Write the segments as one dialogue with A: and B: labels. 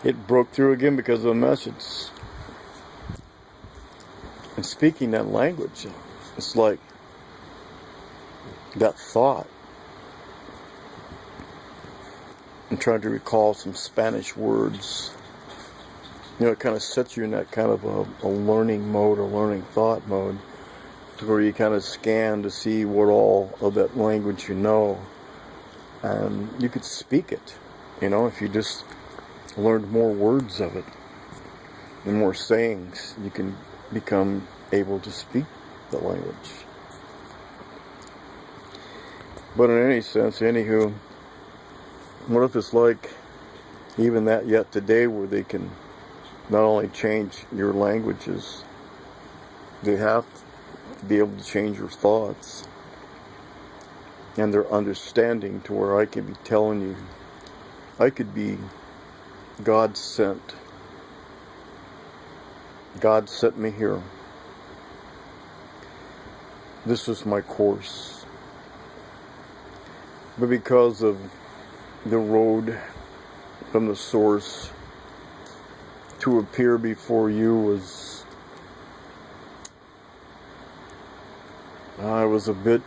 A: it broke through again because of the message. And speaking that language, it's like that thought. I'm trying to recall some Spanish words. It kind of sets you in that kind of a learning mode, or learning thought mode, to where you kind of scan to see what all of that language you know. And you could speak it, if you just learned more words of it and more sayings, you can become able to speak the language. But in any sense, anywho, what if it's like even that yet today, where they can not only change your languages, they have to be able to change your thoughts and their understanding, to where I could be telling you, I could be God sent. God sent me here. This is my course. But because of the road from the source to appear before you was a bit,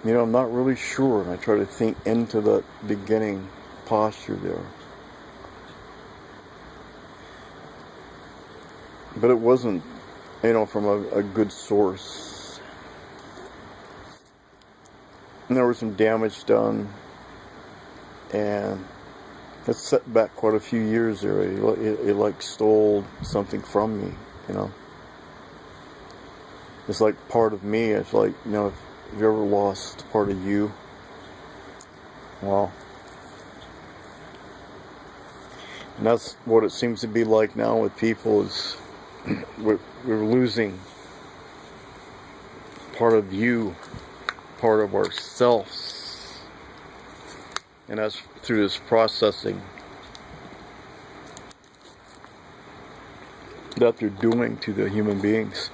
A: I'm not really sure, and I try to think into that beginning posture there. But it wasn't, from a good source. And there was some damage done, and it set back quite a few years there. It like stole something from me, It's like part of me. It's like, if you ever lost part of you, well, and that's what it seems to be like now with people, is we're losing part of you, part of ourselves, and that's through this processing that they're doing to the human beings.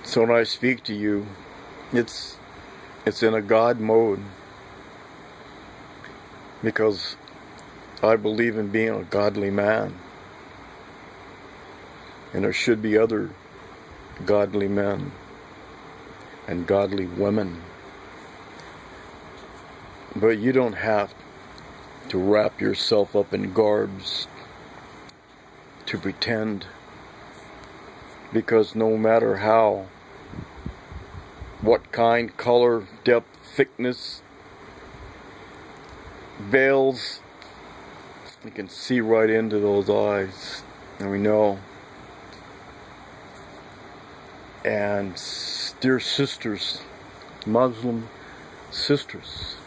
A: So when I speak to you, it's in a God mode, because I believe in being a godly man, and there should be other godly men and godly women. But you don't have to wrap yourself up in garbs to pretend, because no matter what kind, color, depth, thickness, veils, you can see right into those eyes, and we know. And dear sisters, Muslim sisters,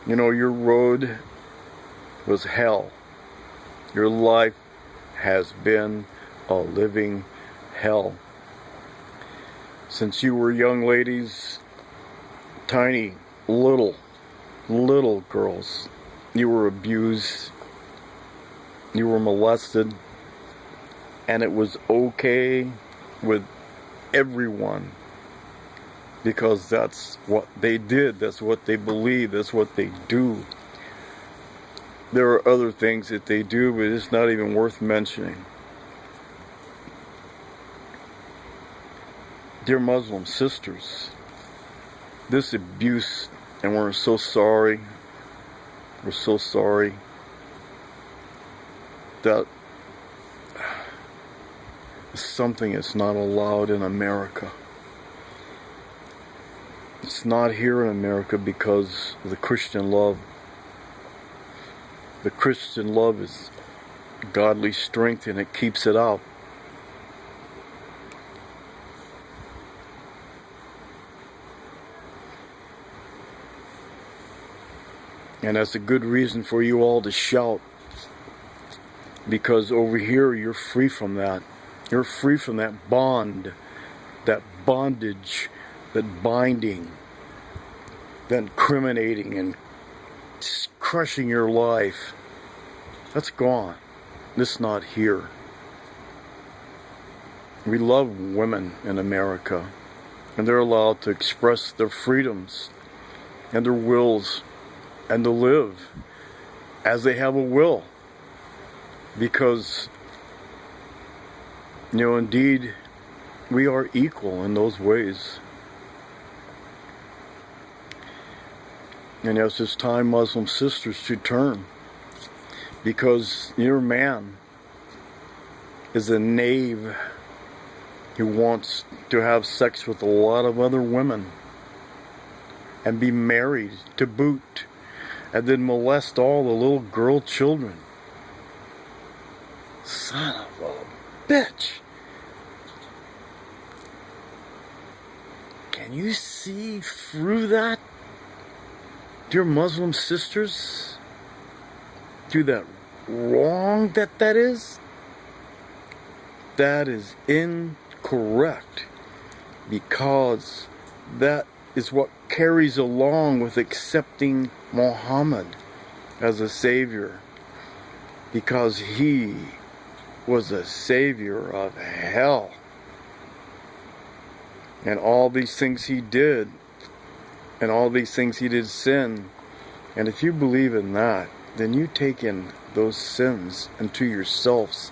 A: your road was hell. Your life has been a living hell. Since you were young ladies, tiny, little girls, you were abused, you were molested, and it was okay with everyone, because that's what they did, that's what they believe, that's what they do. There are other things that they do, but it's not even worth mentioning. Dear Muslim sisters, this abuse, and we're so sorry, that is something that's not allowed in America. It's not here in America because of the Christian love. The Christian love is godly strength, and it keeps it out. And that's a good reason for you all to shout, because over here you're free from that. You're free from that bond, that bondage, that binding, that incriminating and crushing your life. That's gone. It's not here. We love women in America, and they're allowed to express their freedoms and their wills and to live as they have a will. Because, indeed, we are equal in those ways. And yes, it's time, Muslim sisters, to turn. Because your man is a knave who wants to have sex with a lot of other women and be married to boot, and then molest all the little girl children. Son of a bitch. Can you see through that, dear Muslim sisters? Through that wrong that is? That is incorrect, because that is what carries along with accepting Muhammad as a savior, because he was a savior of hell, and all these things he did, and all these things he did sin. And if you believe in that, then you take in those sins into yourselves.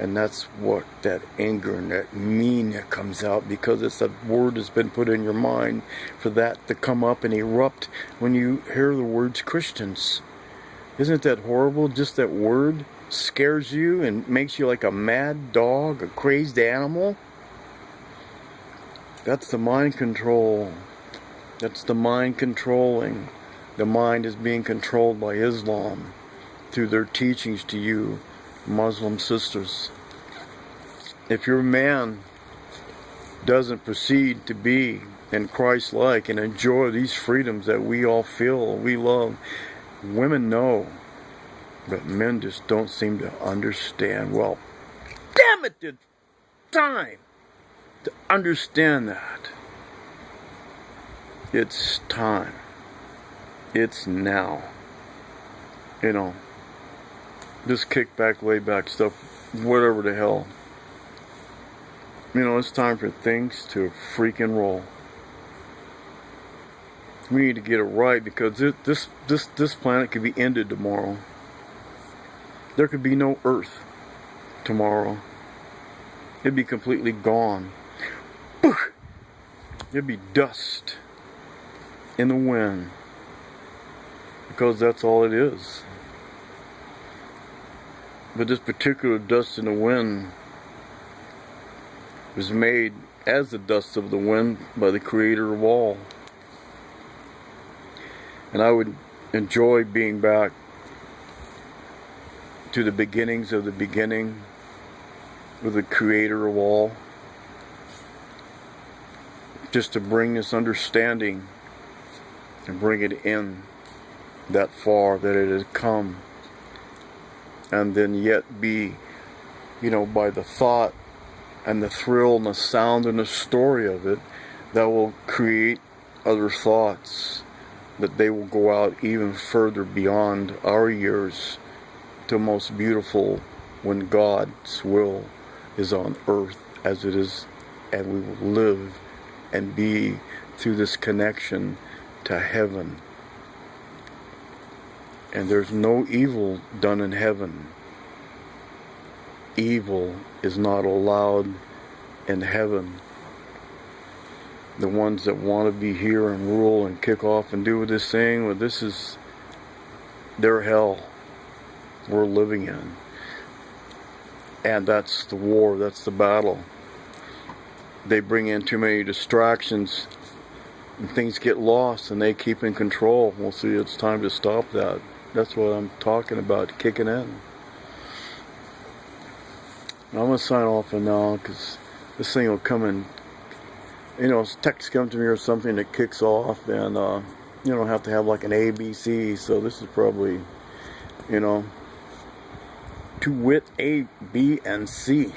A: And that's what that anger and that mean comes out, because it's a word that's been put in your mind for that to come up and erupt when you hear the words Christians. Isn't that horrible? Just that word scares you and makes you like a mad dog, a crazed animal. That's the mind control. That's the mind controlling. The mind is being controlled by Islam through their teachings to you, Muslim sisters. If your man doesn't proceed to be in Christ-like and enjoy these freedoms that we all feel, we love, women know, but men just don't seem to understand. Well, damn it, it's time to understand that. It's time. It's now. Just kick back, lay back stuff, whatever the hell. It's time for things to freaking roll. We need to get it right, because this planet could be ended tomorrow. There could be no Earth tomorrow. It'd be completely gone. It'd be dust in the wind, because that's all it is. But this particular dust in the wind was made as the dust of the wind by the Creator of all. And I would enjoy being back to the beginnings of the beginning with the Creator of all, just to bring this understanding and bring it in that far that it has come. And then yet be, by the thought and the thrill and the sound and the story of it, that will create other thoughts, that they will go out even further beyond our years to most beautiful, when God's will is on earth as it is, and we will live and be through this connection to heaven. And there's no evil done in heaven. Evil is not allowed in heaven. The ones that want to be here and rule and kick off and do this thing, well, this is their hell we're living in. And that's the war, that's the battle. They bring in too many distractions, and things get lost, and they keep in control. We'll see, it's time to stop that. That's what I'm talking about, kicking in. I'm going to sign off for now, because this thing will come in, text come to me or something that kicks off, and you don't have to have like an ABC, so this is probably, to wit A, B, and C.